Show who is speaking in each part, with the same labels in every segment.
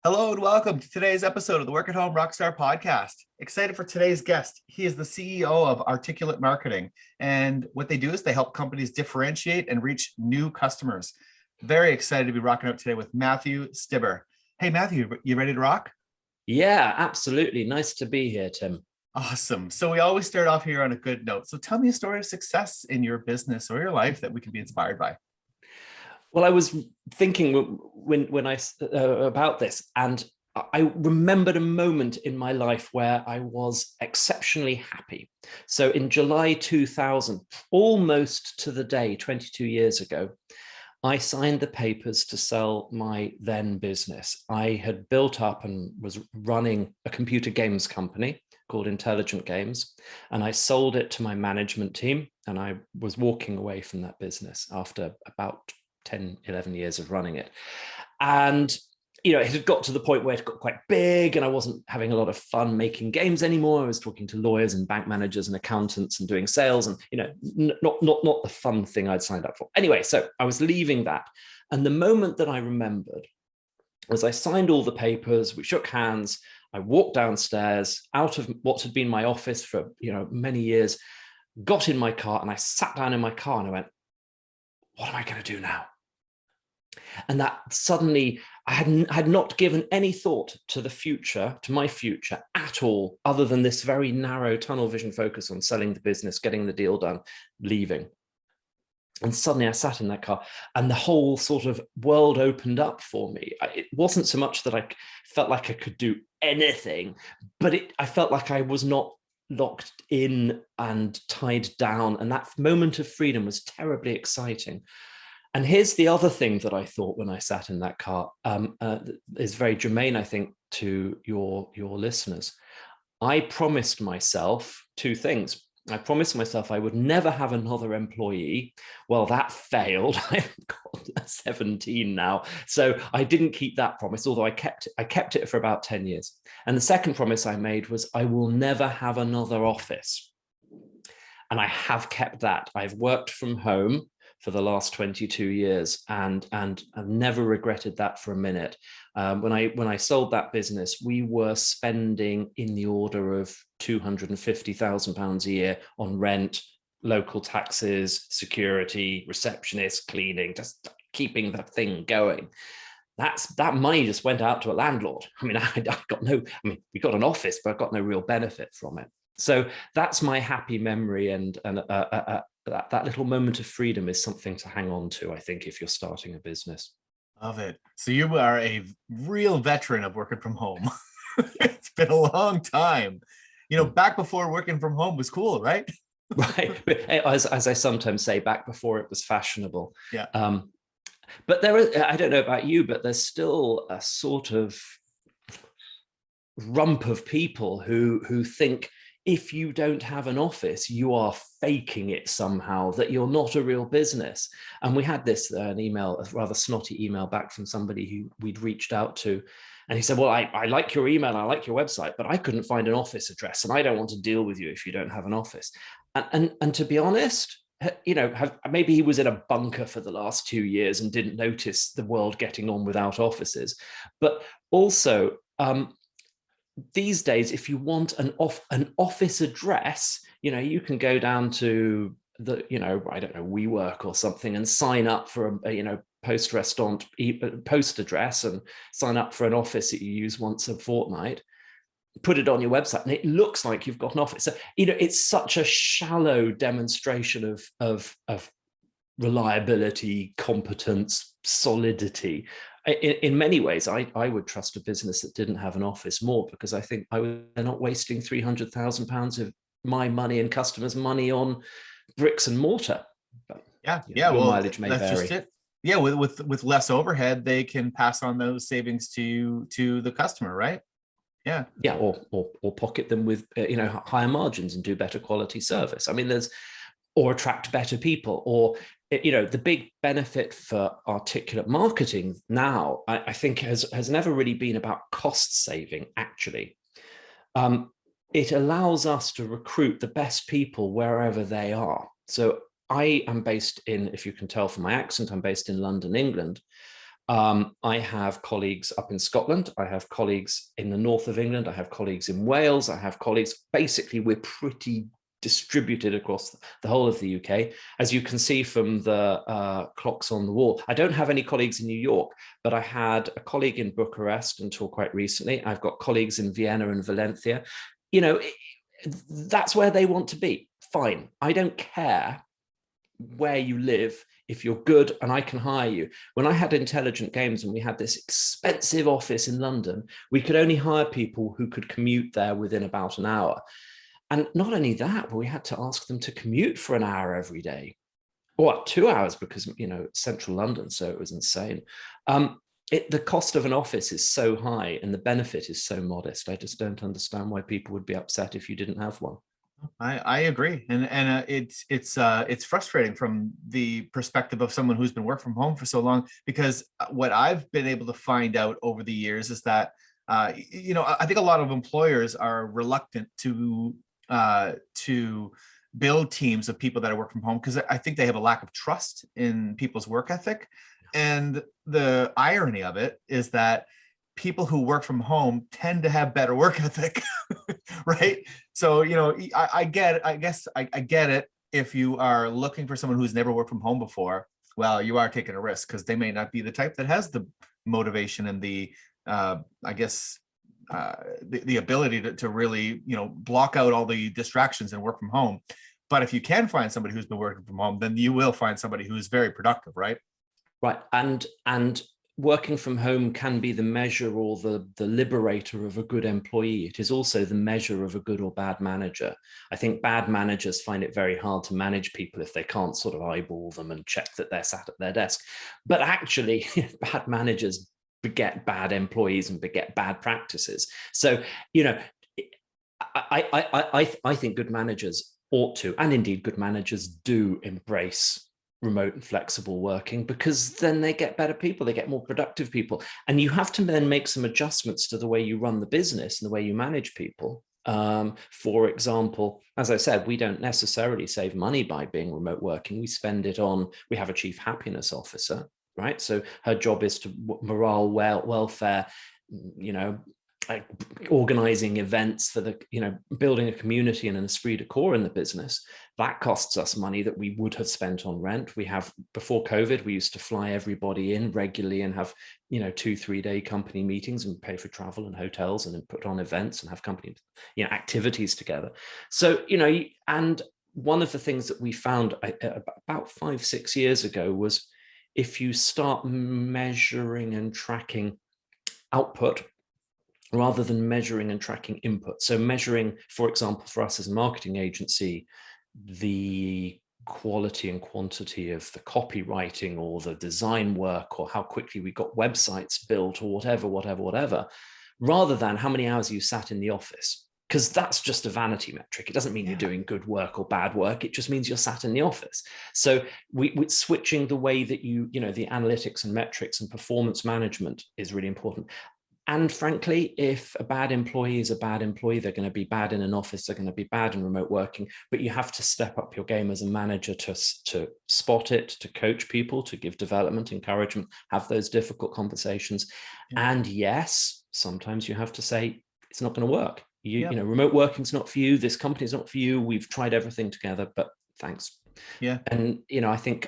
Speaker 1: Hello and welcome to today's episode of the Work at Home Rockstar podcast. Excited for today's guest. He is the CEO of Articulate Marketing. And what they do is they help companies differentiate and reach new customers. Very excited to be rocking out today with Matthew Stibbe. Hey, Matthew, you ready to rock?
Speaker 2: Yeah, absolutely. Nice to be here, Tim.
Speaker 1: Awesome. So we always start off here on a good note. So tell me a story of success in your business or your life that we can be inspired by.
Speaker 2: Well, I was thinking when I about this, and I remembered a moment in my life where I was exceptionally happy. So in July 2000, almost to the day, 22 years ago, I signed the papers to sell my then business. I had built up and was running a computer games company called Intelligent Games, and I sold it to my management team, and I was walking away from that business after about 10, 11 years of running it. And, it had got to the point where it got quite big and I wasn't having a lot of fun making games anymore. I was talking to lawyers and bank managers and accountants and doing sales and, not the fun thing I'd signed up for. Anyway, so I was leaving that. And the moment that I remembered was I signed all the papers, we shook hands, I walked downstairs out of what had been my office for, many years, got in my car and I sat down in my car and I went, what am I going to do now? And that suddenly I had not given any thought to the future, to my future at all, other than this very narrow tunnel vision focus on selling the business, getting the deal done, leaving. And suddenly I sat in that car and the whole sort of world opened up for me. It wasn't so much that I felt like I could do anything, but I felt like I was not locked in and tied down. And that moment of freedom was terribly exciting. And here's the other thing that I thought when I sat in that car, is very germane, I think, to your listeners. I promised myself two things. I promised myself I would never have another employee. Well, that failed. I've got 17 now. So I didn't keep that promise, although I kept it for about 10 years. And the second promise I made was I will never have another office. And I have kept that. I've worked from home for the last 22 years and I've never regretted that for a minute. When I sold that business, we were spending in the order of £250,000 a year on rent, local taxes, security, receptionists, cleaning, just keeping the thing going. That money just went out to a landlord. I mean, we got an office, but I got no real benefit from it. So that's my happy memory, and that little moment of freedom is something to hang on to, I think, if you're starting a business.
Speaker 1: Love it. So you are a real veteran of working from home. It's been a long time. Back before working from home was cool, right?
Speaker 2: Right. As I sometimes say, back before it was fashionable.
Speaker 1: Yeah.
Speaker 2: But I don't know about you, but there's still a sort of rump of people who think if you don't have an office, you are faking it somehow, that you're not a real business. And we had this an email, a rather snotty email back from somebody who we'd reached out to. And he said, well, I like your email, I like your website, but I couldn't find an office address and I don't want to deal with you if you don't have an office. And to be honest, maybe he was in a bunker for the last 2 years and didn't notice the world getting on without offices. But also, these days, if you want an office address, you can go down to the, I don't know, WeWork or something and sign up for a, post restaurant post address and sign up for an office that you use once a fortnight, put it on your website and it looks like you've got an office. So, it's such a shallow demonstration of reliability, competence, solidity. In many ways, I would trust a business that didn't have an office more, because I think they're not wasting £300,000 of my money and customers' money on bricks and mortar. But,
Speaker 1: yeah. Well,
Speaker 2: mileage may
Speaker 1: that's
Speaker 2: vary.
Speaker 1: just it. Yeah, with less overhead, they can pass on those savings to the customer, right? Yeah,
Speaker 2: or pocket them with higher margins and do better quality service. I mean, or attract better people, or the big benefit for Articulate Marketing now, I think, has never really been about cost saving. Actually, it allows us to recruit the best people wherever they are. So I am based in, if you can tell from my accent, I'm based in London, England. I have colleagues up in Scotland. I have colleagues in the north of England. I have colleagues in Wales. I have colleagues. Basically, we're pretty distributed across the whole of the UK. As you can see from the clocks on the wall, I don't have any colleagues in New York, but I had a colleague in Bucharest until quite recently. I've got colleagues in Vienna and Valencia. You know, that's where they want to be. Fine. I don't care where you live if you're good and I can hire you. When I had Intelligent Games and we had this expensive office in London, we could only hire people who could commute there within about an hour. And not only that, but we had to ask them to commute for an hour every day, or 2 hours, because, you know, central London, so it was insane. The cost of an office is so high and the benefit is so modest. I just don't understand why people would be upset if you didn't have one.
Speaker 1: I agree, and it's frustrating from the perspective of someone who's been working from home for so long, because what I've been able to find out over the years is that you know, I think a lot of employers are reluctant to build teams of people that are work from home, because I think they have a lack of trust in people's work ethic. And the irony of it is that people who work from home tend to have better work ethic, right? So, you know, I get it. I guess I get it. If you are looking for someone who's never worked from home before, well, you are taking a risk, because they may not be the type that has the motivation and the, I guess, the ability to really, you know, block out all the distractions and work from home. But if you can find somebody who's been working from home, then you will find somebody who's very productive, right?
Speaker 2: Right. And working from home can be the measure or the liberator of a good employee. It is also the measure of a good or bad manager. I think bad managers find it very hard to manage people if they can't sort of eyeball them and check that they're sat at their desk. But actually, bad managers beget bad employees and beget bad practices. So, you know, I think good managers ought to, and indeed good managers do, embrace remote and flexible working, because then they get better people, they get more productive people. And you have to then make some adjustments to the way you run the business and the way you manage people. For example, as I said, we don't necessarily save money by being remote working. We spend it on, we have a chief happiness officer, right? So her job is to morale, welfare, you know, like organizing events for the, you know, building a community and an esprit de corps in the business. That costs us money that we would have spent on rent. We have, before COVID, we used to fly everybody in regularly and have, you know, 2-3 day company meetings and pay for travel and hotels and then put on events and have company, you know, activities together. So, you know, and one of the things that we found about 5-6 years ago was, if you start measuring and tracking output rather than measuring and tracking input. So measuring, for example, for us as a marketing agency, the quality and quantity of the copywriting or the design work, or how quickly we got websites built, or whatever, rather than how many hours you sat in the office. Because that's just a vanity metric. It doesn't mean you're doing good work or bad work. It just means you're sat in the office. So we're switching the way that you know, the analytics and metrics and performance management is really important. And frankly, if a bad employee is a bad employee, they're going to be bad in an office, they're going to be bad in remote working, but you have to step up your game as a manager to spot it, to coach people, to give development, encouragement, have those difficult conversations. Yeah. And yes, sometimes you have to say, it's not going to work. You know, remote working's not for you. This company's not for you. We've tried everything together, but thanks.
Speaker 1: Yeah.
Speaker 2: And, you know, I think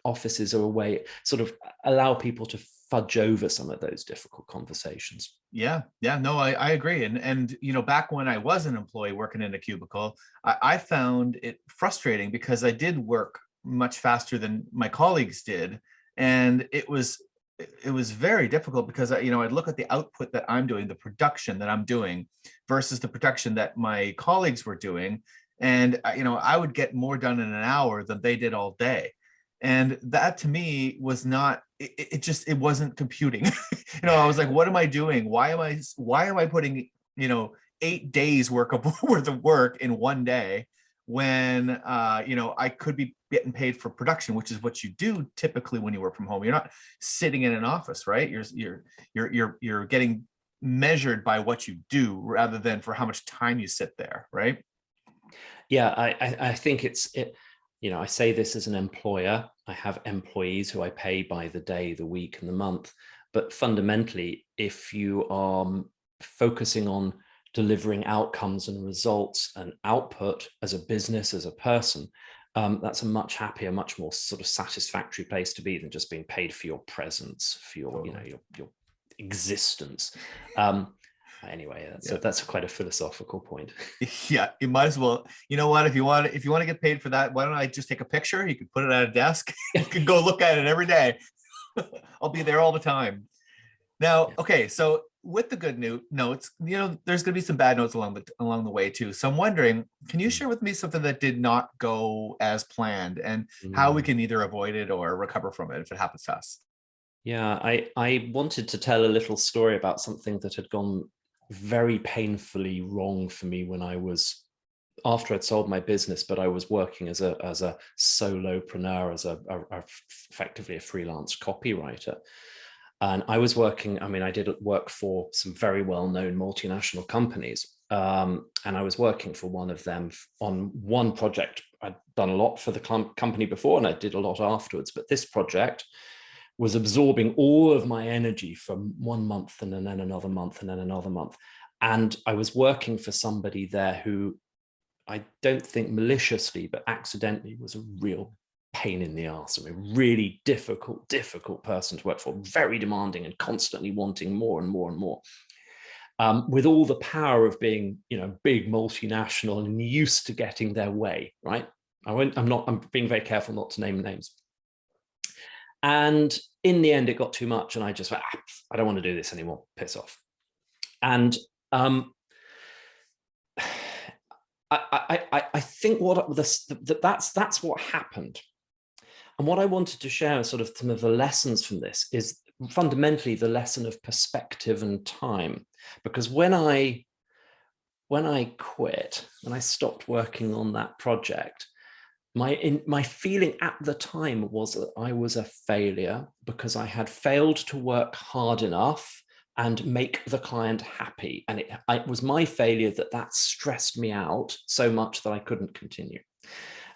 Speaker 2: offices are a way, sort of allow people to fudge over some of those difficult conversations.
Speaker 1: Yeah. No, I agree. And, you know, back when I was an employee working in a cubicle, I found it frustrating, because I did work much faster than my colleagues did. And it was very difficult, because, you know, I'd look at the output that I'm doing, the production that I'm doing versus the production that my colleagues were doing. And, you know, I would get more done in an hour than they did all day. And that to me was not, it wasn't computing. You know, I was like, what am I doing? Why am I putting, you know, 8 days worth of work in one day, when, you know, I could be getting paid for production, which is what you do typically when you work from home. You're not sitting in an office, right? You're getting measured by what you do rather than for how much time you sit there, right?
Speaker 2: Yeah, I think I say this as an employer. I have employees who I pay by the day, the week, and the month. But fundamentally, if you are focusing on delivering outcomes and results and output as a business, as a person, that's a much happier, much more sort of satisfactory place to be than just being paid for your presence, for your, your existence. Anyway, that's quite a philosophical point.
Speaker 1: Yeah, you might as well. You know what? If you want to get paid for that, why don't I just take a picture? You could put it at a desk. You could go look at it every day. I'll be there all the time. Now, okay, so with the good notes, there's going to be some bad notes along the way too. So I'm wondering, can you share with me something that did not go as planned, and how we can either avoid it or recover from it if it happens to us?
Speaker 2: Yeah, I wanted to tell a little story about something that had gone very painfully wrong for me when I was, after I'd sold my business, but I was working as a solopreneur, as effectively a freelance copywriter. And I was working, I did work for some very well-known multinational companies. And I was working for one of them on one project. I'd done a lot for the company before, and I did a lot afterwards. But this project was absorbing all of my energy from 1 month and then another month and then another month. And I was working for somebody there who, I don't think maliciously, but accidentally, was a real pain in the arse. Really difficult person to work for, very demanding and constantly wanting more and more and more. With all the power of being, big multinational and used to getting their way, right? I'm being very careful not to name names. And in the end, it got too much, and I just went, I don't want to do this anymore. Piss off. And I think that's what happened. And what I wanted to share, sort of some of the lessons from this, is fundamentally the lesson of perspective and time. Because when I quit, when I stopped working on that project, my feeling at the time was that I was a failure because I had failed to work hard enough and make the client happy. And it was my failure that stressed me out so much that I couldn't continue.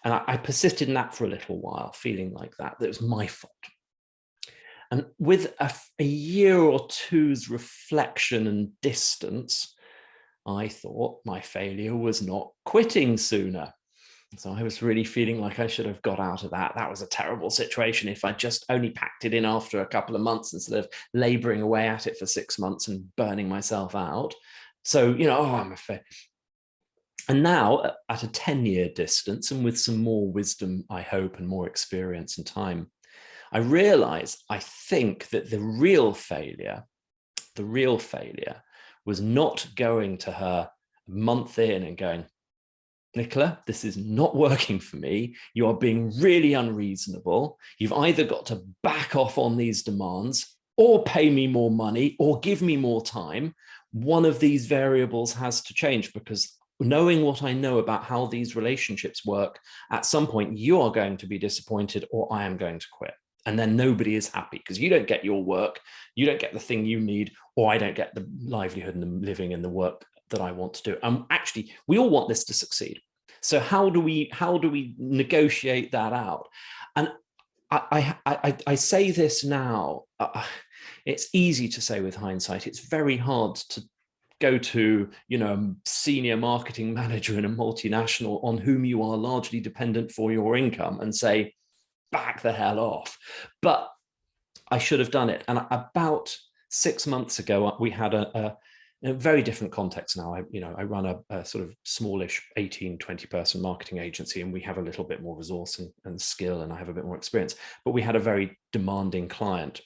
Speaker 2: And I persisted in that for a little while, feeling like that it was my fault. And with a year or two's reflection and distance, I thought my failure was not quitting sooner. So I was really feeling like I should have got out of that. That was a terrible situation if I just only packed it in after a couple of months instead of laboring away at it for 6 months and burning myself out. So, I'm a failure. And now at a 10-year distance, and with some more wisdom, I hope, and more experience and time, I realize, I think that the real failure was not going to her a month in and going, Nicola, this is not working for me. You are being really unreasonable. You've either got to back off on these demands or pay me more money or give me more time. One of these variables has to change, because knowing what I know about how these relationships work, at some point you are going to be disappointed or I am going to quit. And then nobody is happy because you don't get your work, you don't get the thing you need, or I don't get the livelihood and the living and the work that I want to do. Actually, we all want this to succeed. So how do we negotiate that out? And I say this now, it's easy to say with hindsight. It's very hard to go to, a senior marketing manager in a multinational on whom you are largely dependent for your income and say, back the hell off. But I should have done it. And about 6 months ago, we had a very different context now. I run a sort of smallish 18, 20 person marketing agency, and we have a little bit more resource and skill, and I have a bit more experience. But we had a very demanding client,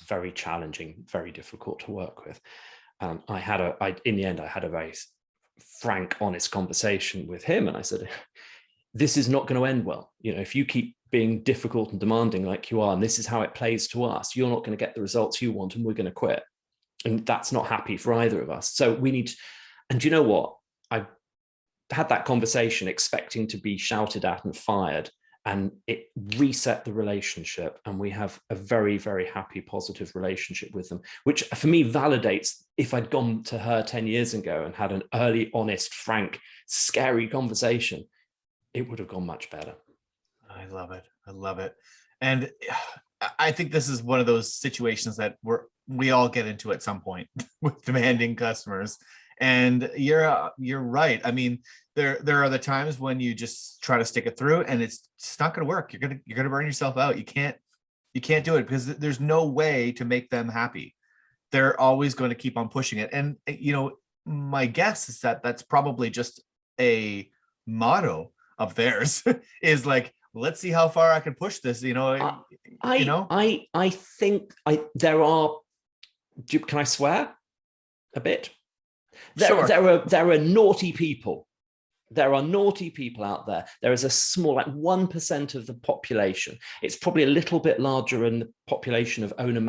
Speaker 2: very challenging, very difficult to work with. In the end, I had a very frank, honest conversation with him. And I said, this is not going to end well. If you keep being difficult and demanding like you are, and this is how it plays to us, you're not going to get the results you want, and we're going to quit. And that's not happy for either of us. So we need, and you know what? I had that conversation expecting to be shouted at and fired, and it reset the relationship. And we have a very, very happy, positive relationship with them, which for me validates, if I'd gone to her 10 years ago and had an early, honest, frank, scary conversation, it would have gone much better.
Speaker 1: love it. I love it. And I think this is one of those situations that we all get into at some point with demanding customers. And you're right. I mean, there are the times when you just try to stick it through and it's just not going to work. You're gonna burn yourself out. You can't do it because there's no way to make them happy. They're always going to keep on pushing it. And my guess is that that's probably just a motto of theirs is like, let's see how far I can push this,
Speaker 2: I think there are, can I swear a bit?
Speaker 1: Sure.
Speaker 2: There are naughty people. There are naughty people out there. There is a small, like 1% of the population. It's probably a little bit larger in the population of owner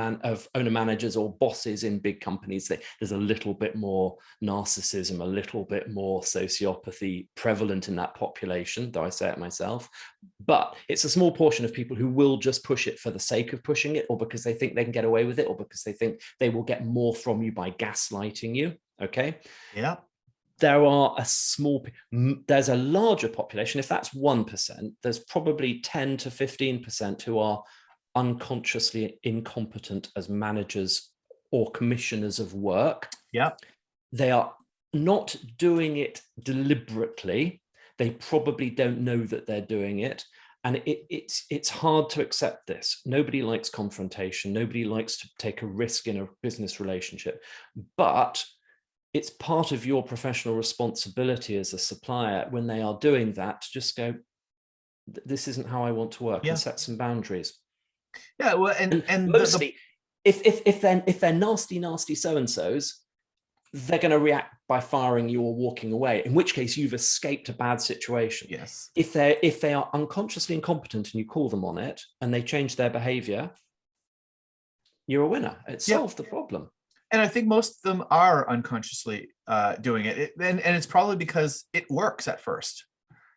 Speaker 2: managers or bosses in big companies. There's a little bit more narcissism, a little bit more sociopathy prevalent in that population, though I say it myself. But it's a small portion of people who will just push it for the sake of pushing it, or because they think they can get away with it, or because they think they will get more from you by gaslighting you. Okay.
Speaker 1: Yeah.
Speaker 2: There's a larger population. If that's 1%, there's probably 10 to 15% who are unconsciously incompetent as managers or commissioners of work.
Speaker 1: Yeah.
Speaker 2: They are not doing it deliberately. They probably don't know that they're doing it. And it's hard to accept this. Nobody likes confrontation. Nobody likes to take a risk in a business relationship. But it's part of your professional responsibility as a supplier when they are doing that to just go, this isn't how I want to work, and set some boundaries.
Speaker 1: Yeah, well, and
Speaker 2: mostly, if they're nasty so-and-sos, they're going to react by firing you or walking away, in which case you've escaped a bad situation.
Speaker 1: Yes.
Speaker 2: If they are unconsciously incompetent and you call them on it and they change their behavior, you're a winner. It solved the problem.
Speaker 1: And I think most of them are unconsciously doing it. And it's probably because it works at first.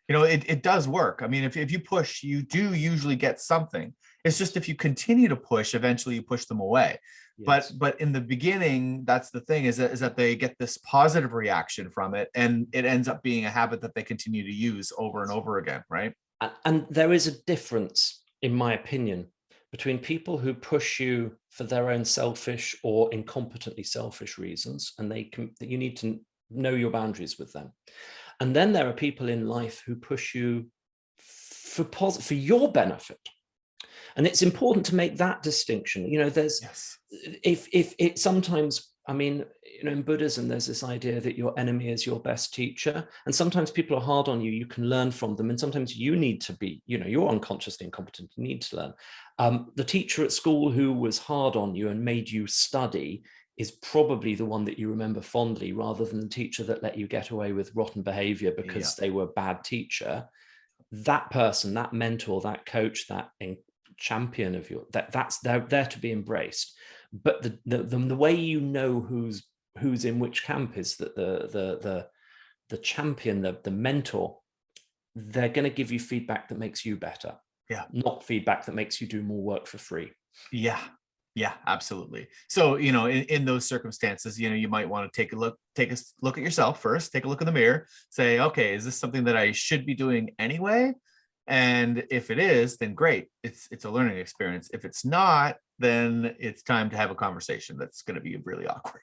Speaker 1: It does work. I mean, if you push, you do usually get something. It's just if you continue to push, eventually you push them away. Yes. But in the beginning, that's the thing, is that they get this positive reaction from it, and it ends up being a habit that they continue to use over and over again, right?
Speaker 2: And there is a difference, in my opinion, between people who push you for their own selfish or incompetently selfish reasons, and you need to know your boundaries with them. And then there are people in life who push you for your benefit. And it's important to make that distinction. If it sometimes, I mean, in Buddhism, there's this idea that your enemy is your best teacher. And sometimes people are hard on you. You can learn from them. And sometimes you need to be, you're unconsciously incompetent. You need to learn. The teacher at school who was hard on you and made you study is probably the one that you remember fondly, rather than the teacher that let you get away with rotten behavior because they were a bad teacher. That person, that mentor, that coach, that champion of your, they're there to be embraced. But the way you know who's in which camp is that the champion, the mentor, they're going to give you feedback that makes you better.
Speaker 1: Yeah.
Speaker 2: Not feedback that makes you do more work for free.
Speaker 1: Yeah. Yeah, absolutely. So, in those circumstances, you might want to take a look at yourself first, take a look in the mirror, say, okay, is this something that I should be doing anyway? And if it is, then great. It's a learning experience. If it's not, then it's time to have a conversation that's going to be really awkward.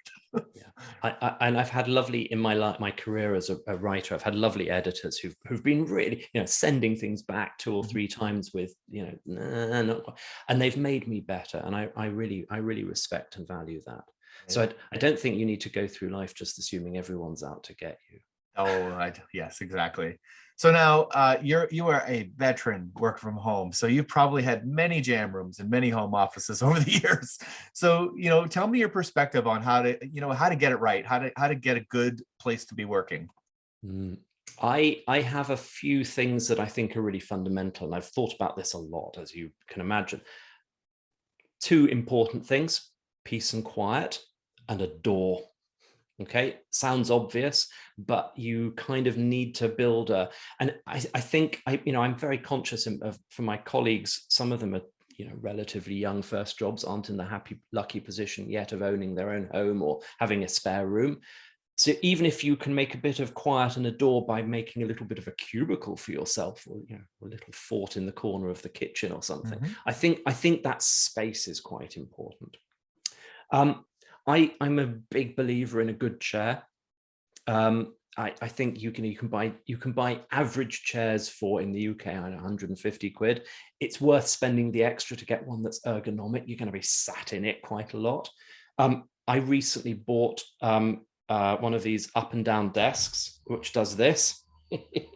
Speaker 2: And I've had lovely, in my career as a writer, I've had lovely editors who've been really, sending things back 2 or 3 times with, not quite, and they've made me better. And I really respect and value that. So I don't think you need to go through life just assuming everyone's out to get you.
Speaker 1: Oh, yes, exactly. So now you are a veteran work from home. So you've probably had many jam rooms and many home offices over the years. So, tell me your perspective on how to get it right, how to get a good place to be working.
Speaker 2: I have a few things that I think are really fundamental. And I've thought about this a lot, as you can imagine. 2 important things: peace and quiet, and a door. Okay, sounds obvious, but you kind of need to build and I think I'm very conscious of, for my colleagues, some of them are, relatively young, first jobs, aren't in the lucky position yet of owning their own home or having a spare room. So even if you can make a bit of quiet and a door by making a little bit of a cubicle for yourself, or a little fort in the corner of the kitchen or something, I think that space is quite important. I'm a big believer in a good chair. I think you can buy average chairs for, in the UK, 150 quid. It's worth spending the extra to get one that's ergonomic. You're going to be sat in it quite a lot. I recently bought one of these up and down desks, which does this.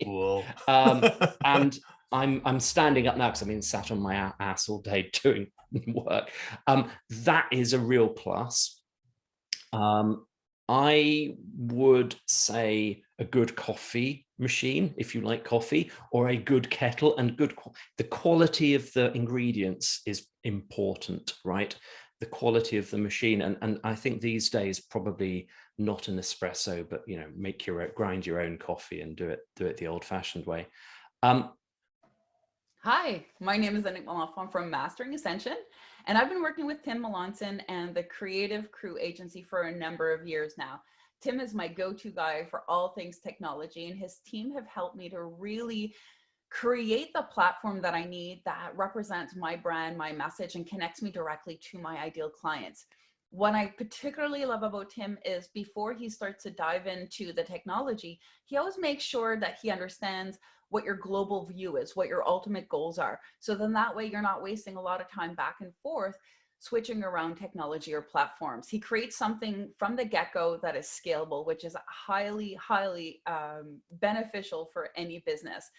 Speaker 1: Cool.
Speaker 2: And I'm standing up now because I've been sat on my ass all day doing work. That is a real plus. I would say a good coffee machine, if you like coffee, or a good kettle, and the quality of the ingredients is important, right? The quality of the machine. And I think these days, probably not an espresso, but, grind your own coffee and do it the old fashioned way.
Speaker 3: Hi, my name is Anik Malenfant from Mastering Ascension, and I've been working with Tim Melanson and the Creative Crew Agency for a number of years now. Tim is my go-to guy for all things technology, and his team have helped me to really create the platform that I need that represents my brand, my message, and connects me directly to my ideal clients. What I particularly love about Tim is before he starts to dive into the technology, he always makes sure that he understands what your global view is, what your ultimate goals are. So then that way you're not wasting a lot of time back and forth switching around technology or platforms. He creates something from the get-go that is scalable, which is highly, highly beneficial for any business.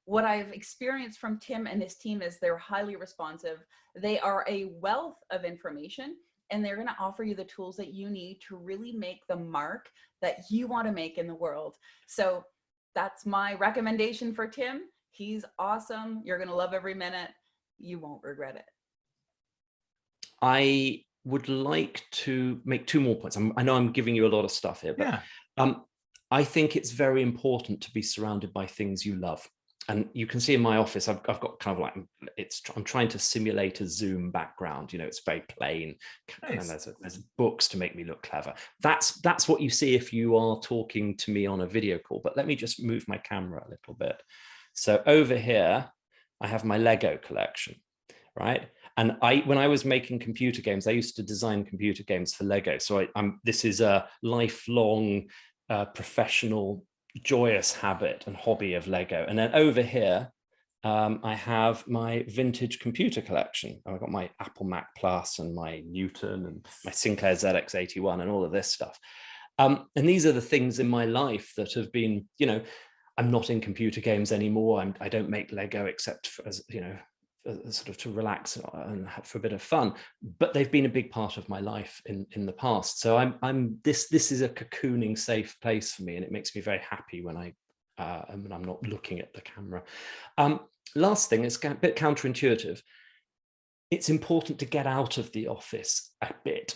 Speaker 3: What I've experienced from Tim and his team is they're highly responsive. They are a wealth of information, and they're going to offer you the tools that you need to really make the mark that you want to make in the world. So that's my recommendation for Tim. He's awesome. You're going to love every minute. You won't regret it.
Speaker 2: I would like to make two more points. I know I'm giving you a lot of stuff here, but I think it's very important to be surrounded by things you love. And you can see in my office, I've got kind of like, I'm trying to simulate a Zoom background. It's very plain. Nice. And there's books to make me look clever. That's what you see if you are talking to me on a video call. But let me just move my camera a little bit. So over here, I have my Lego collection, right? And when I was making computer games, I used to design computer games for Lego. So this is a lifelong professional joyous habit and hobby of Lego. And then over here, I have my vintage computer collection. I've got my Apple Mac Plus and my Newton and my Sinclair ZX81 and all of this stuff. And these are the things in my life that have been, I'm not in computer games anymore. I don't make Lego except for, as sort of to relax and for a bit of fun, but they've been a big part of my life in the past. So this is a cocooning safe place for me, and it makes me very happy when I'm not looking at the camera. Last thing, it's a bit counterintuitive. It's important to get out of the office a bit.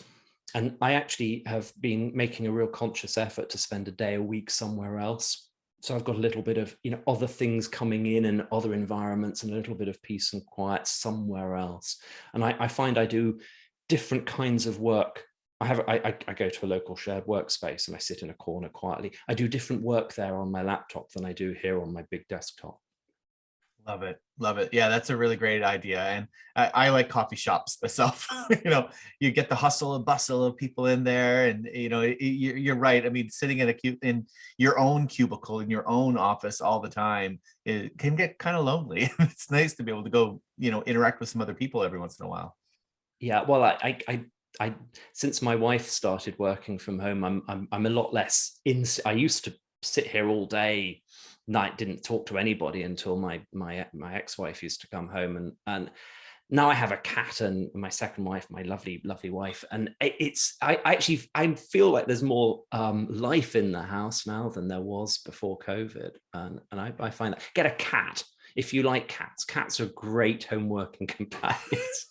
Speaker 2: And I actually have been making a real conscious effort to spend a day a week somewhere else. So I've got a little bit of, other things coming in and other environments and a little bit of peace and quiet somewhere else. And I find I do different kinds of work. I go to a local shared workspace and I sit in a corner quietly. I do different work there on my laptop than I do here on my big desktop.
Speaker 1: Love it. Love it. Yeah, that's a really great idea. And I like coffee shops myself. You get the hustle and bustle of people in there, and you're right. I mean, sitting in your own cubicle in your own office all the time, it can get kind of lonely. It's nice to be able to go, interact with some other people every once in a while.
Speaker 2: Yeah, well, I since my wife started working from home, I'm a lot less I used to sit here all day. Night, didn't talk to anybody until my ex-wife used to come home, and now I have a cat and my second wife, my lovely wife, and I feel like there's more life in the house now than there was before COVID, and I find that get a cat if you like cats. Cats are great home working companions.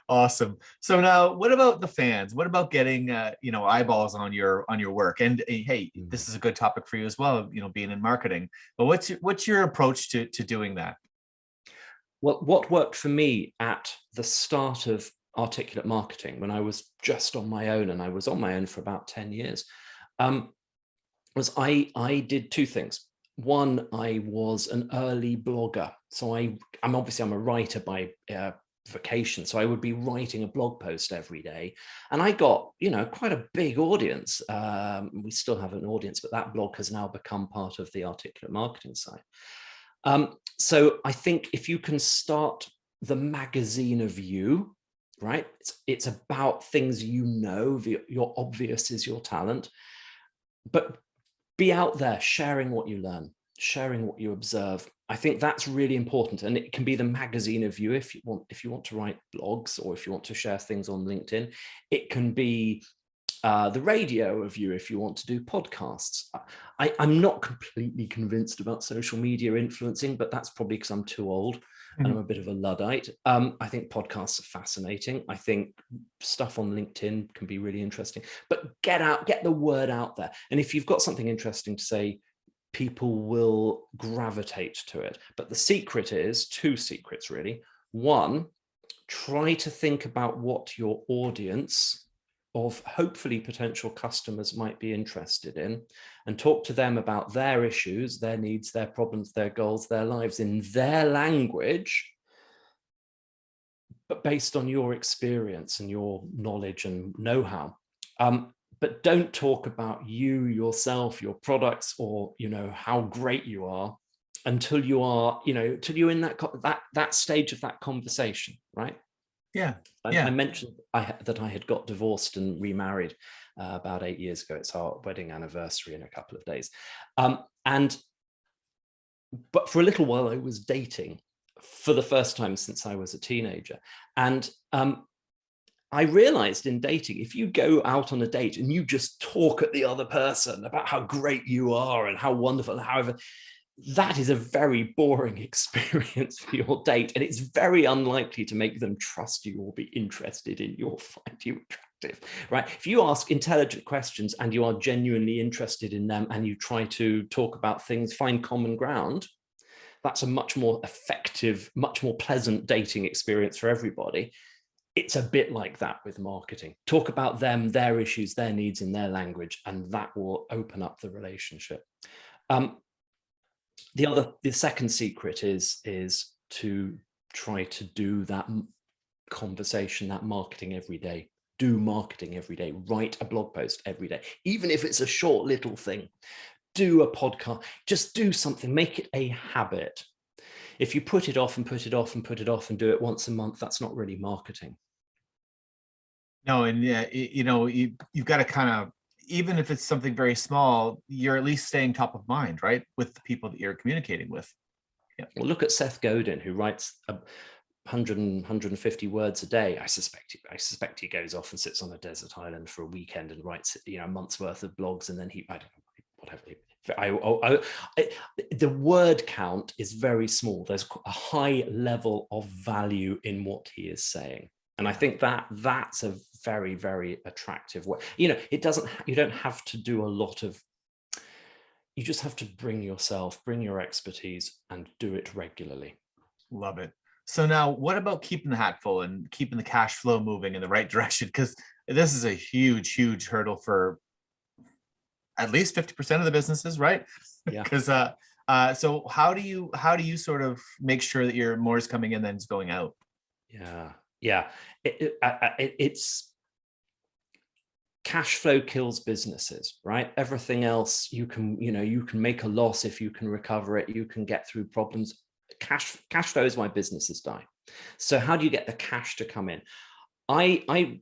Speaker 1: Awesome. So now, what about the fans? What about getting eyeballs on your work? And hey, this is a good topic for you as well, being in marketing. But what's your approach to doing that?
Speaker 2: Well, what worked for me at the start of articulate marketing, when I was just on my own, and I was on my own for about 10 years, was I did two things. One, I was an early blogger. So I'm a writer by vocation. So I would be writing a blog post every day. And I got, quite a big audience. We still have an audience, but that blog has now become part of the articulate marketing side. So I think if you can start the magazine of you, right? It's about things your obvious is your talent, but be out there sharing what you learn, sharing what you observe. I think that's really important. And it can be the magazine of you if you want to write blogs, or if you want to share things on LinkedIn. It can be the radio of you if you want to do podcasts. I'm not completely convinced about social media influencing, but that's probably because I'm too old. And I'm a bit of a Luddite. I think podcasts are fascinating. I think stuff on LinkedIn can be really interesting, but get the word out there. And if you've got something interesting to say, people will gravitate to it. But the secret is, two secrets really. One, try to think about what your audience of hopefully potential customers might be interested in, and talk to them about their issues, their needs, their problems, their goals, their lives in their language, but based on your experience and your knowledge and know-how. But don't talk about you, yourself, your products, or how great you are until you are, till you're in that stage of that conversation, right?
Speaker 1: Yeah.
Speaker 2: I mentioned that I had got divorced and remarried about 8 years ago. It's our wedding anniversary in a couple of days. But for a little while I was dating for the first time since I was a teenager. And I realized in dating, if you go out on a date and you just talk at the other person about how great you are and how wonderful, however, that is a very boring experience for your date, and it's very unlikely to make them trust you or be interested in you or find you attractive, right? If you ask intelligent questions and you are genuinely interested in them, and you try to talk about things, find common ground, that's a much more effective, much more pleasant dating experience for everybody. It's a bit like that with marketing. Talk about them, their issues, their needs in their language, and that will open up the relationship. The second secret is to try to do that conversation, that marketing every day. Do marketing every day. Write a blog post every day, even if it's a short little thing. Do a podcast. Just do something. Make it a habit. If you put it off and put it off and put it off and do it once a month, that's not really marketing.
Speaker 1: No, and yeah, you've got to kind of, even if it's something very small, you're at least staying top of mind, right, with the people that you're communicating with. Yeah.
Speaker 2: Well, look at Seth Godin, who writes 150 words a day. I suspect he goes off and sits on a desert island for a weekend and writes a month's worth of blogs, and then the word count is very small. There's a high level of value in what he is saying. And I think that's a very, very attractive way. You don't have to do a lot of, you just have to bring your expertise and do it regularly.
Speaker 1: Love it. So now what about keeping the hat full and keeping the cash flow moving in the right direction? Because this is a huge, huge hurdle for at least 50% of the businesses, right?
Speaker 2: Yeah.
Speaker 1: Because so how do you sort of make sure that your more is coming in than is going out?
Speaker 2: Yeah. It's cash flow kills businesses, right? Everything else you can make a loss if you can recover it, you can get through problems. Cash flow is why businesses die. So how do you get the cash to come in? I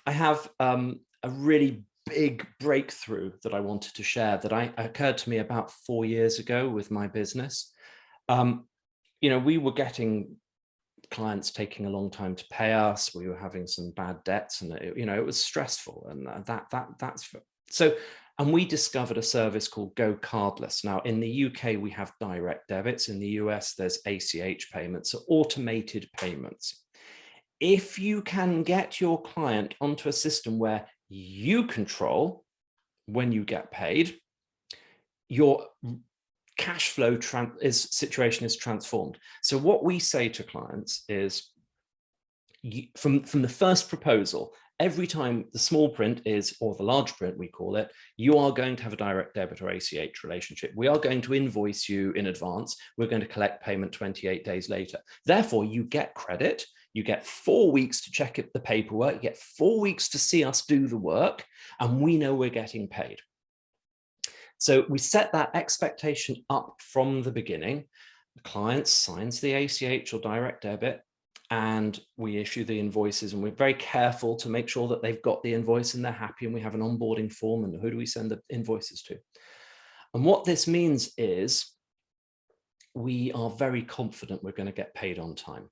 Speaker 2: have a really big breakthrough that I wanted to share that occurred to me about 4 years ago with my business. We were getting clients taking a long time to pay us. We were having some bad debts, and it was stressful, and and we discovered a service called Go Cardless. Now in the UK we have direct debits. In the US there's ACH payments, so automated payments. If you can get your client onto a system where you control when you get paid, your cash flow situation is transformed. So what we say to clients is, from the first proposal, every time the small print is, or the large print we call it, you are going to have a direct debit or ACH relationship. We are going to invoice you in advance. We're going to collect payment 28 days later. Therefore, you get credit. You get 4 weeks to check the paperwork. You get 4 weeks to see us do the work, and we know we're getting paid. So we set that expectation up from the beginning. The client signs the ACH or direct debit, and we issue the invoices, and we're very careful to make sure that they've got the invoice and they're happy, and we have an onboarding form, and who do we send the invoices to? And what this means is we are very confident we're going to get paid on time.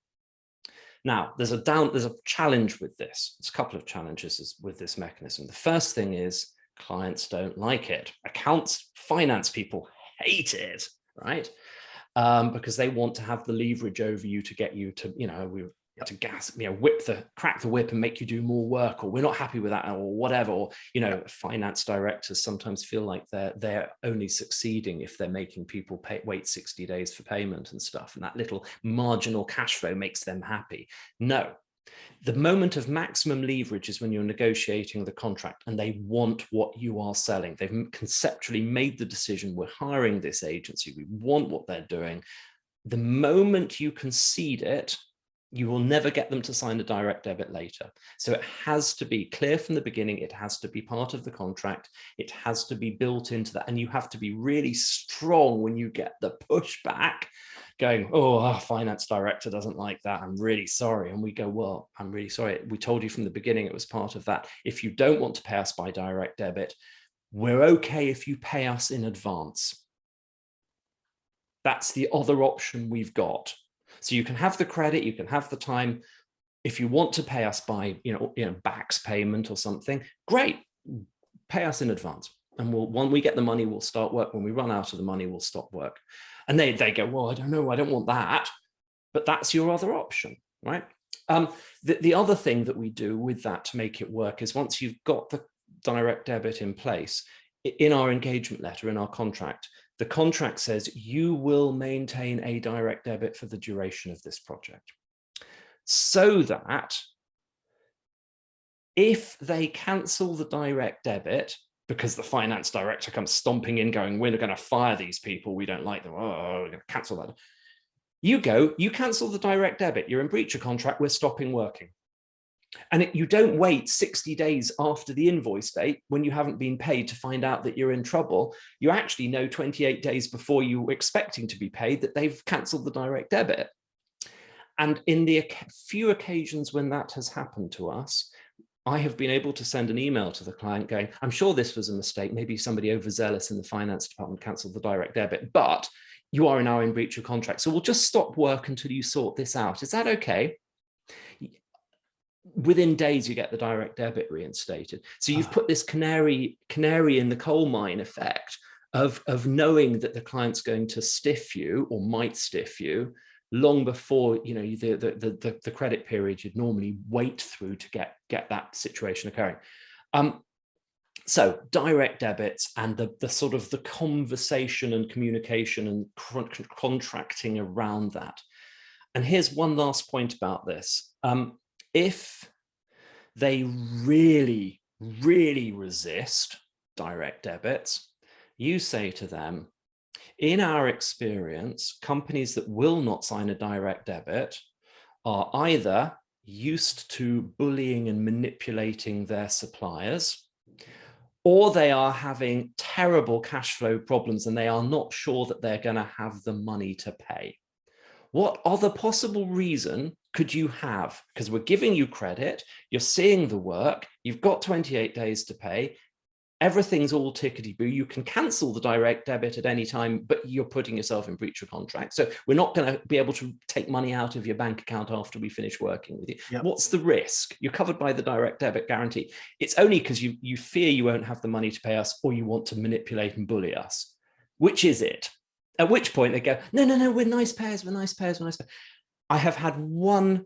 Speaker 2: Now, there's a challenge with this. There's a couple of challenges with this mechanism. The first thing is clients don't like it. Accounts, finance people hate it, right? Because they want to have the leverage over you to get you to, crack the whip and make you do more work, or we're not happy with that, or whatever. Or, finance directors sometimes feel like they're only succeeding if they're making people wait 60 days for payment and stuff. And that little marginal cash flow makes them happy. No. The moment of maximum leverage is when you're negotiating the contract and they want what you are selling. They've conceptually made the decision, we're hiring this agency, we want what they're doing. The moment you concede it, you will never get them to sign a direct debit later. So it has to be clear from the beginning, it has to be part of the contract, it has to be built into that, and you have to be really strong when you get the pushback going, oh, our finance director doesn't like that, I'm really sorry. And we go, well, I'm really sorry. We told you from the beginning it was part of that. If you don't want to pay us by direct debit, we're okay if you pay us in advance. That's the other option we've got. So you can have the credit, you can have the time. If you want to pay us by, backs payment or something, great, pay us in advance. And when we get the money, we'll start work. When we run out of the money, we'll stop work. And they go, well, I don't know, I don't want that. But that's your other option, right? The other thing that we do with that to make it work is once you've got the direct debit in place, in our engagement letter, in our contract, the contract says you will maintain a direct debit for the duration of this project. So that if they cancel the direct debit, because the finance director comes stomping in going, we're going to fire these people, we don't like them, oh, we're going to cancel that. You cancel the direct debit, you're in breach of contract, we're stopping working. And you don't wait 60 days after the invoice date when you haven't been paid to find out that you're in trouble. You actually know 28 days before you were expecting to be paid that they've cancelled the direct debit. And in the few occasions when that has happened to us, I have been able to send an email to the client going, I'm sure this was a mistake. Maybe somebody overzealous in the finance department cancelled the direct debit, but you are now in breach of contract. So we'll just stop work until you sort this out. Is that okay? Within days, you get the direct debit reinstated. So you've put this canary in the coal mine effect of knowing that the client's going to stiff you or might stiff you long before the credit period you'd normally wait through to get that situation occurring. So direct debits and the sort of the conversation and communication and contracting around that. And here's one last point about this. If they really, really resist direct debits, you say to them, in our experience, companies that will not sign a direct debit are either used to bullying and manipulating their suppliers, or they are having terrible cash flow problems and they are not sure that they're going to have the money to pay. What other possible reason could you have? Because we're giving you credit, you're seeing the work, you've got 28 days to pay, everything's all tickety-boo. You can cancel the direct debit at any time, but you're putting yourself in breach of contract. So we're not going to be able to take money out of your bank account after we finish working with you. Yep. What's the risk? You're covered by the direct debit guarantee. It's only because you fear you won't have the money to pay us, or you want to manipulate and bully us. Which is it? At which point they go, no, we're nice pairs, we're nice pairs, we're nice pairs. I have had one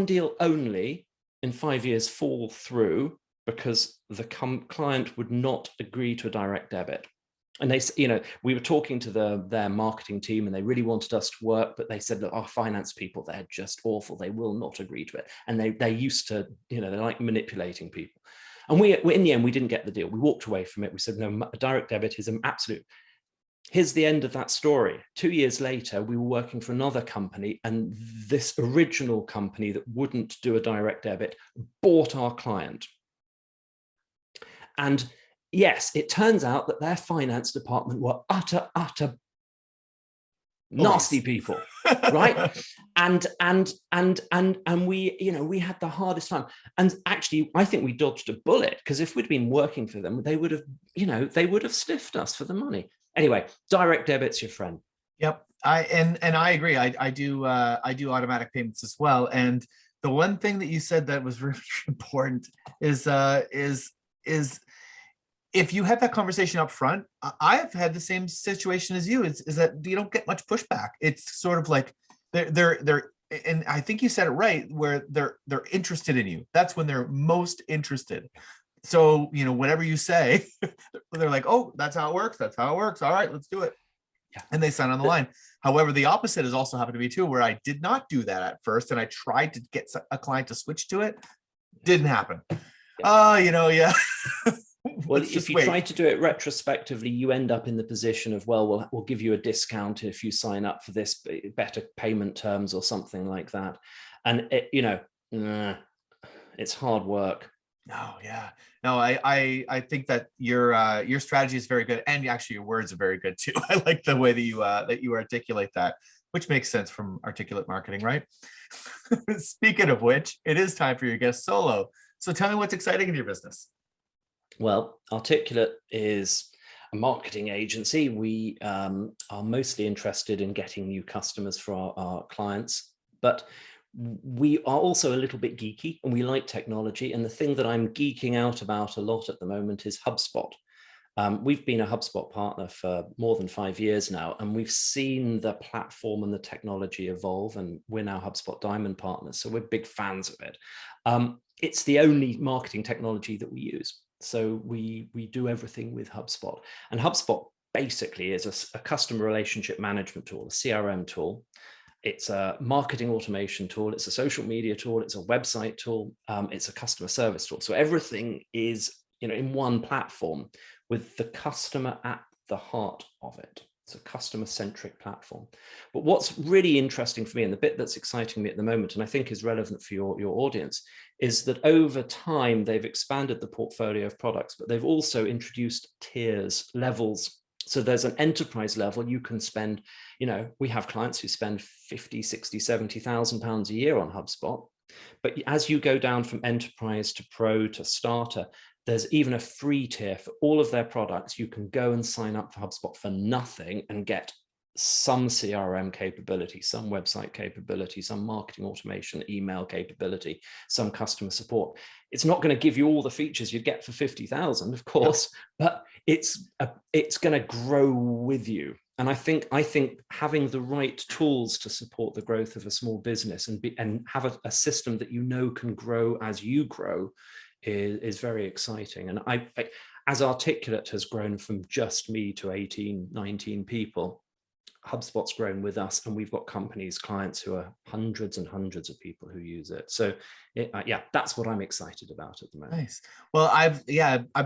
Speaker 2: deal only in 5 years fall through because the client would not agree to a direct debit. And they, we were talking to their marketing team, and they really wanted us to work, but they said, look, our finance people, they're just awful. They will not agree to it. And they're used to, they like manipulating people. And we in the end, we didn't get the deal. We walked away from it. We said, no, direct debit is an absolute. Here's the end of that story. 2 years later, we were working for another company, and this original company that wouldn't do a direct debit bought our client. And yes, it turns out that their finance department were utter nasty people, right? and we, we had the hardest time. And actually, I think we dodged a bullet, because if we'd been working for them, they would have stiffed us for the money. Anyway, direct debit's your friend.
Speaker 1: Yep. I agree. I do automatic payments as well. And the one thing that you said that was really important is if you have that conversation up front. I've had the same situation as you, is that you don't get much pushback. It's sort of like they're and I think you said it right, where they're interested in you. That's when they're most interested. So, whatever you say, they're like, oh, that's how it works. That's how it works. All right, let's do it.
Speaker 2: Yeah.
Speaker 1: And they sign on the line. However, the opposite has also happened to me too, where I did not do that at first, and I tried to get a client to switch to it. Didn't happen. Yeah.
Speaker 2: Well, if you try to do it retrospectively, you end up in the position of, well, we'll give you a discount if you sign up for this better payment terms or something like that. And it's hard work.
Speaker 1: No, yeah. No, I think that your strategy is very good, and actually your words are very good too. I like the way that you articulate that, which makes sense from articulate marketing, right? Speaking of which, it is time for your guest solo. So tell me what's exciting in your business.
Speaker 2: Well, Articulate is a marketing agency. We are mostly interested in getting new customers for our clients, but we are also a little bit geeky, and we like technology. And the thing that I'm geeking out about a lot at the moment is HubSpot. We've been a HubSpot partner for more than 5 years now, and we've seen the platform and the technology evolve, and we're now HubSpot Diamond partners. So we're big fans of it. It's the only marketing technology that we use. So we do everything with HubSpot. And HubSpot basically is a customer relationship management tool, a CRM tool. It's a marketing automation tool. It's a social media tool. It's a website tool. It's a customer service tool. So everything is, in one platform with the customer at the heart of it. It's a customer-centric platform. But what's really interesting for me, and the bit that's exciting me at the moment, and I think is relevant for your audience, is that over time, they've expanded the portfolio of products, but they've also introduced tiers, levels. So there's an enterprise level. You can spend, we have clients who spend 50, 60, 70,000 pounds a year on HubSpot. But as you go down from enterprise to pro to starter, there's even a free tier for all of their products. You can go and sign up for HubSpot for nothing and get some CRM capability, some website capability, some marketing automation, email capability, some customer support. It's not going to give you all the features you'd get for 50,000, of course, but it's going to grow with you. And I think having the right tools to support the growth of a small business and have a system that can grow as you grow is very exciting. And I as Articulate has grown from just me to 18, 19 people, HubSpot's grown with us, and we've got clients who are hundreds and hundreds of people who use it. So that's what I'm excited about at the moment.
Speaker 1: Nice. Well, I've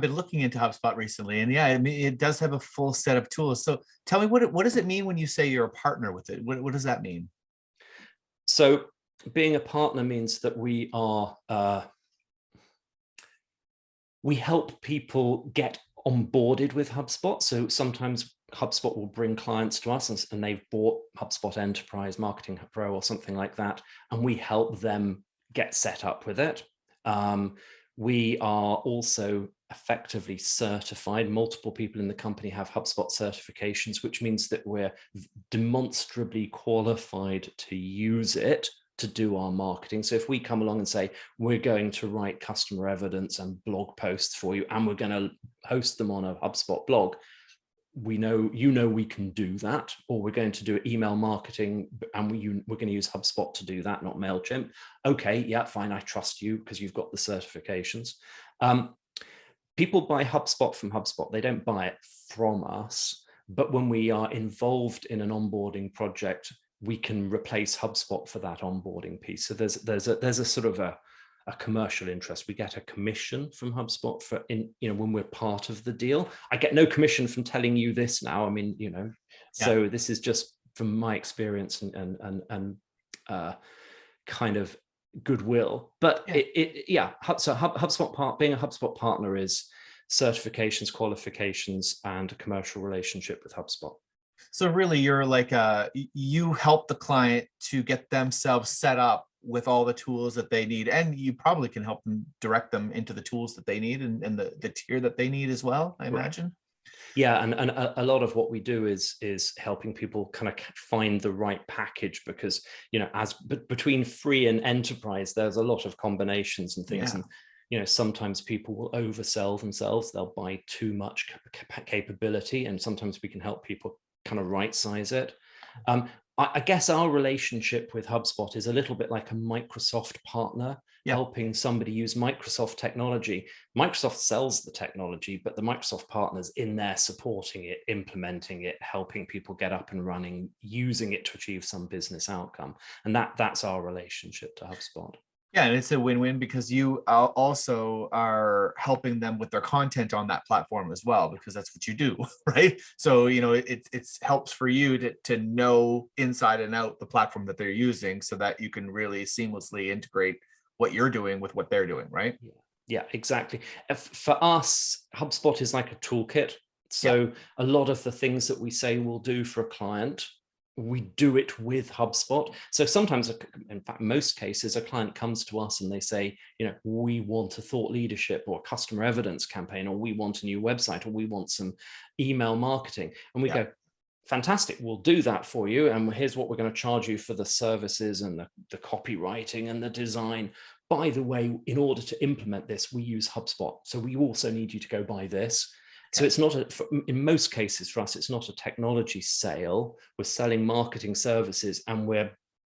Speaker 1: been looking into HubSpot recently, and it does have a full set of tools. So tell me, what does it mean when you say you're a partner with it? What does that mean?
Speaker 2: So being a partner means that we are we help people get onboarded with HubSpot. So sometimes HubSpot will bring clients to us and they've bought HubSpot Enterprise, Marketing Pro or something like that, and we help them get set up with it. We are also effectively certified. Multiple people in the company have HubSpot certifications, which means that we're demonstrably qualified to use it to do our marketing. So if we come along and say, we're going to write customer evidence and blog posts for you, and we're going to host them on a HubSpot blog, we know, we can do that. Or we're going to do email marketing and we're going to use HubSpot to do that, not MailChimp. Okay, yeah, fine. I trust you because you've got the certifications. people buy HubSpot from HubSpot. They don't buy it from us. But when we are involved in an onboarding project, we can replace HubSpot for that onboarding piece. So there's a sort of a commercial interest. We get a commission from HubSpot for when we're part of the deal. I get no commission from telling you this now. I mean, so this is just from my experience and kind of goodwill. But HubSpot being a HubSpot partner is certifications, qualifications, and a commercial relationship with HubSpot.
Speaker 1: So really, you're like you help the client to get themselves set up with all the tools that they need, and you probably can help them direct them into the tools that they need and the tier that they need as well, I imagine.
Speaker 2: Yeah, and a lot of what we do is helping people kind of find the right package, because between free and enterprise, there's a lot of combinations and things, and sometimes people will oversell themselves. They'll buy too much capability, and sometimes we can help people kind of right size it. I guess our relationship with HubSpot is a little bit like a Microsoft partner, helping somebody use Microsoft technology. Microsoft sells the technology, but the Microsoft partners in there supporting it, implementing it, helping people get up and running, using it to achieve some business outcome. And that's our relationship to HubSpot.
Speaker 1: Yeah, and it's a win-win because you also are helping them with their content on that platform as well, because that's what you do, right? So, it helps for you to know inside and out the platform that they're using, so that you can really seamlessly integrate what you're doing with what they're doing, right?
Speaker 2: Yeah, exactly. For us, HubSpot is like a toolkit. So a lot of the things that we say we'll do for a client, we do it with HubSpot. So sometimes, in fact, most cases, a client comes to us and they say, we want a thought leadership or a customer evidence campaign, or we want a new website, or we want some email marketing. And we go, fantastic, we'll do that for you. And here's what we're going to charge you for the services and the copywriting and the design. By the way, in order to implement this, we use HubSpot. So we also need you to go buy this. So it's not in most cases for us, it's not a technology sale. We're selling marketing services, and we're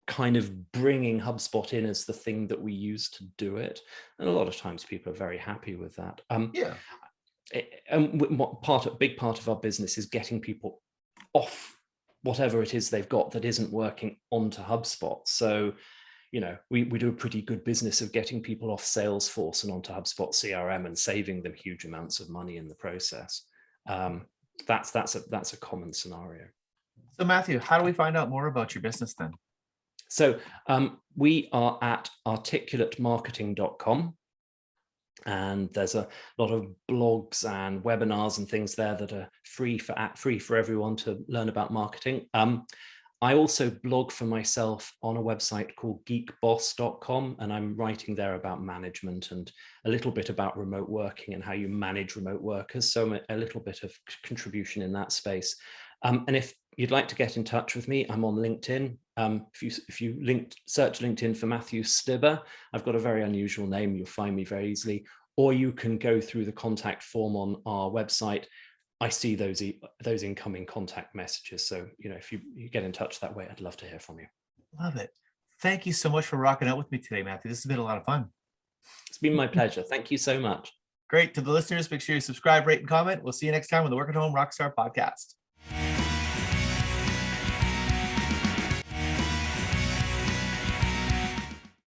Speaker 2: kind of bringing HubSpot in as the thing that we use to do it. And a lot of times people are very happy with that. And a big part of our business is getting people off whatever it is they've got that isn't working onto HubSpot. So we do a pretty good business of getting people off Salesforce and onto HubSpot CRM and saving them huge amounts of money in the process. That's a common scenario.
Speaker 1: So Matthew, how do we find out more about your business then?
Speaker 2: So we are at articulatemarketing.com. And there's a lot of blogs and webinars and things there that are free for everyone to learn about marketing. I also blog for myself on a website called geekboss.com, and I'm writing there about management and a little bit about remote working and how you manage remote workers. So a little bit of contribution in that space. And if you'd like to get in touch with me, I'm on LinkedIn. If you search LinkedIn for Matthew Stibbe, I've got a very unusual name. You'll find me very easily. Or you can go through the contact form on our website. I see those incoming contact messages. So, if you get in touch that way, I'd love to hear from you.
Speaker 1: Love it. Thank you so much for rocking out with me today, Matthew. This has been a lot of fun.
Speaker 2: It's been my pleasure. Thank you so much.
Speaker 1: Great. To the listeners, make sure you subscribe, rate, and comment. We'll see you next time on the Work at Home Rockstar podcast.